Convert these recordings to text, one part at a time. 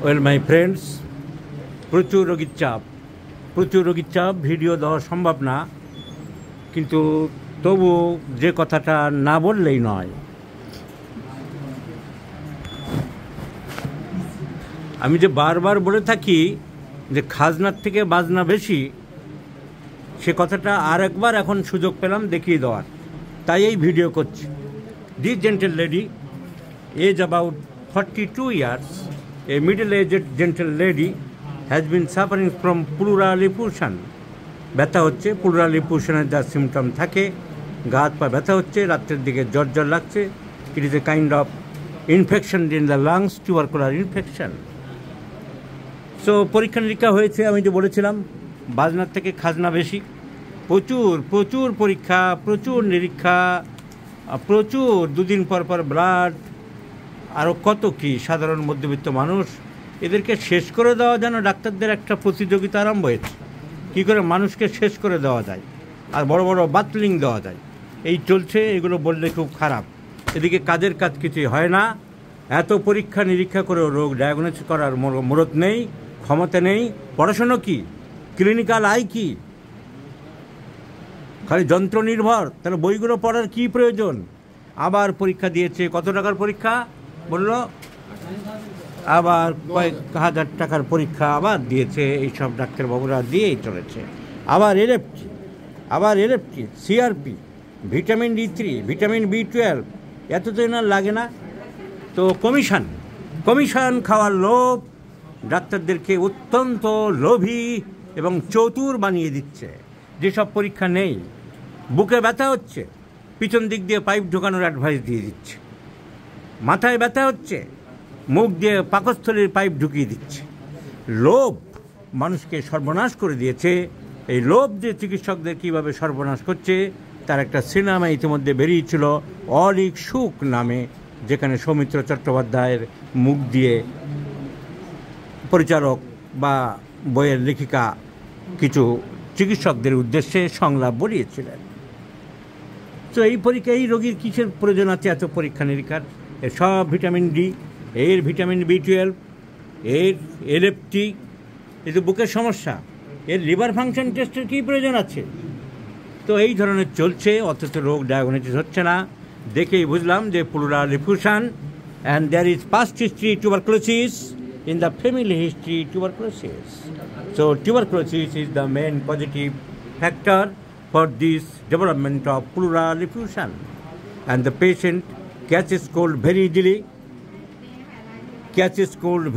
Well my friends, প্রচুর রোগীর চাপ ভিডিও দেওয়া সম্ভব না, কিন্তু তবু যে কথাটা না বললেই নয়। আমি যে বারবার বলে থাকি যে খাজনার থেকে বাজনা বেশি, সে কথাটা আর একবার এখন সুযোগ পেলাম দেখিয়ে দেওয়ার, তাই এই ভিডিও করছি। This gentle lady, age about 42 years, a middle-aged gentle lady has been suffering from pleural effusion. ব্যথা হচ্ছে, প্লুরাল এফিউশনের যা সিমটম থাকে, গা হাত পা ব্যথা হচ্ছে, রাত্রের দিকে জ্বর লাগছে। It is a kind of infection in the lungs, tubercular infection. So পরীক্ষা নিরীক্ষা হয়েছে, আমি যে বলেছিলাম বাজনার থেকে খাজনা বেশি। প্রচুর পরীক্ষা, প্রচুর নিরীক্ষা, প্রচুর দুদিন পর ব্লাড, আরও কত কি। সাধারণ মধ্যবিত্ত মানুষ, এদেরকে শেষ করে দেওয়া যেন ডাক্তারদের একটা প্রতিযোগিতা আরম্ভ হয়েছে, কী করে মানুষকে শেষ করে দেওয়া যায় আর বড় বাতলিং দেওয়া যায়, এই চলছে। এগুলো বললে খুব খারাপ। এদিকে কাজের কাজ কিছুই হয় না। এত পরীক্ষা নিরীক্ষা করেও রোগ ডায়াগনোসিস করার মুরত নেই, ক্ষমতা নেই। পড়াশুনো কি, ক্লিনিক্যাল আই কি, খালি যন্ত্র নির্ভর। তাহলে বইগুলো পড়ার কি প্রয়োজন? আবার পরীক্ষা দিয়েছে, কত টাকার পরীক্ষা বলল, আবার কয়েক হাজার টাকার পরীক্ষা আবার দিয়েছে। এইসব ডাক্তারবাবুরা দিয়েই চলেছে। আবার LFT, CRP, vitamin D3, vitamin B12, এত তো এনার লাগে না। তো কমিশন খাওয়ার লোভ ডাক্তারদেরকে অত্যন্ত লোভী এবং চতুর বানিয়ে দিচ্ছে। যেসব পরীক্ষা নেই, বুকে ব্যথা হচ্ছে, পিছন দিক দিয়ে পাইপ ঢোকানোর অ্যাডভাইস দিয়ে দিচ্ছে। মাথায় ব্যথা হচ্ছে, মুখ দিয়ে পাকস্থলীর পাইপ ঢুকিয়ে দিচ্ছে। লোভ মানুষকে সর্বনাশ করে দিয়েছে। এই লোভ যে চিকিৎসকদের কীভাবে সর্বনাশ করছে তার একটা সিনেমা ইতিমধ্যে বেরিয়েছিল, অলীক সুখ নামে, যেখানে সৌমিত্র চট্টোপাধ্যায়ের মুখ দিয়ে পরিচালক বা বইয়ের লেখিকা কিছু চিকিৎসকদের উদ্দেশ্যে সংলাপ বলিয়েছিলেন। তো এই রোগীর কিসের প্রয়োজন আছে এত পরীক্ষা নিরীক্ষার? এর সব ভিটামিন D, এর ভিটামিন B12, এর এলএফটি, এই যে বুকের সমস্যা, এর লিভার ফাংশন টেস্টের কী প্রয়োজন আছে? তো এই ধরনের চলছে, অথচ রোগ ডায়াগনোসিস হচ্ছে না। দেখেই বুঝলাম যে pleural effusion, and there is past history tuberculosis, in the family history tuberculosis. So tuberculosis is the main positive factor for this development of pleural effusion, and the patient catches cold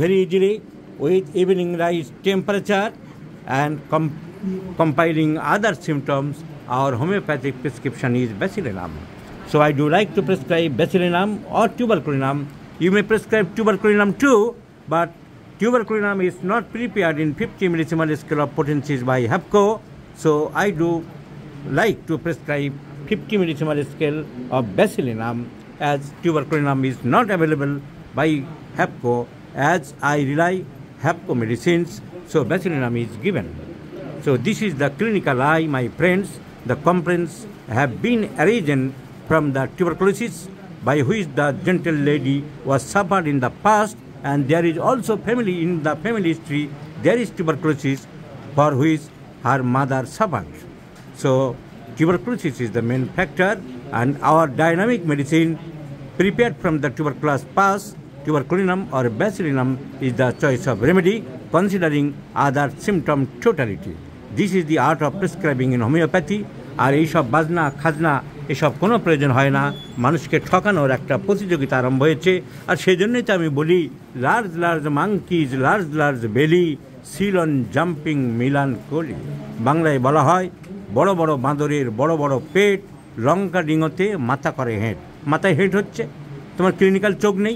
very easily with evening rise temperature and compiling other symptoms. Our homeopathic prescription is basilinum. So I do like to prescribe basilinum or tuberculinum. You may prescribe tuberculinum too, but tuberculinum is not prepared in 50 millisievert scale of potencies by HAPCO, so I do like to prescribe 50 millisievert scale of basilinum, as tuberculinum is not available by HAPCO, as I rely HAPCO medicines, so basilinum is given. So this is the clinical eye, my friends. The complaints have been arisen from the tuberculosis by which the gentle lady was suffered in the past, and there is also in the family history there is tuberculosis for which her mother suffered. So tuberculosis is the main factor, and our dynamic medicine prepared from the tuberculosis past, tuberculinum or basilinum, is the choice of remedy considering other symptom totality. This is the art of prescribing in homeopathy. আর এইসব বাজনা খাজনা এসব কোনো প্রয়োজন হয় না। মানুষকে ঠকানোর একটা প্রতিযোগিতা আরম্ভ হয়েছে। আর সেই জন্যই তো আমি বলি, লার্জ মাংকিজ, লার্জ বেলি, সিলন জাম্পিং মিলান কলি। বাংলায় বলা হয়, বড় বাঁদরের বড় পেট, লঙ্কা ডিঙোতে মাথা করে হেঁট। মাথায় হেঁট হচ্ছে, তোমার ক্লিনিক্যাল চোখ নেই,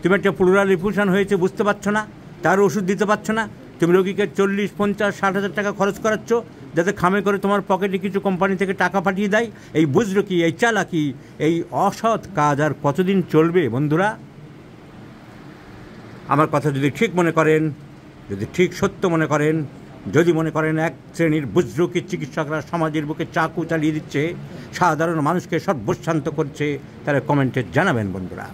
তুমি একটা প্লুরাল এফিউশন হয়েছে বুঝতে পারছো না, তার ওষুধ দিতে পারছো না। তুমি রোগীকে 40, 50, 60 হাজার টাকা খরচ করাচ্ছ যাতে খামে করে তোমার পকেটে কিছু কোম্পানি থেকে টাকা পাঠিয়ে দেয়। এই বুজরুকি, এই চালাকি, এই অসৎ কাজ আর কতদিন চলবে বন্ধুরা? আমার কথা যদি ঠিক মনে করেন, যদি ঠিক সত্য মনে করেন, যদি মনে করেন এক শ্রেণীর বুজরুকি চিকিৎসকরা সমাজের বুকে চাকু চালিয়ে দিচ্ছে, সাধারণ মানুষকে সর্বশান্ত করছে, তাহলে কমেন্টে জানাবেন বন্ধুরা।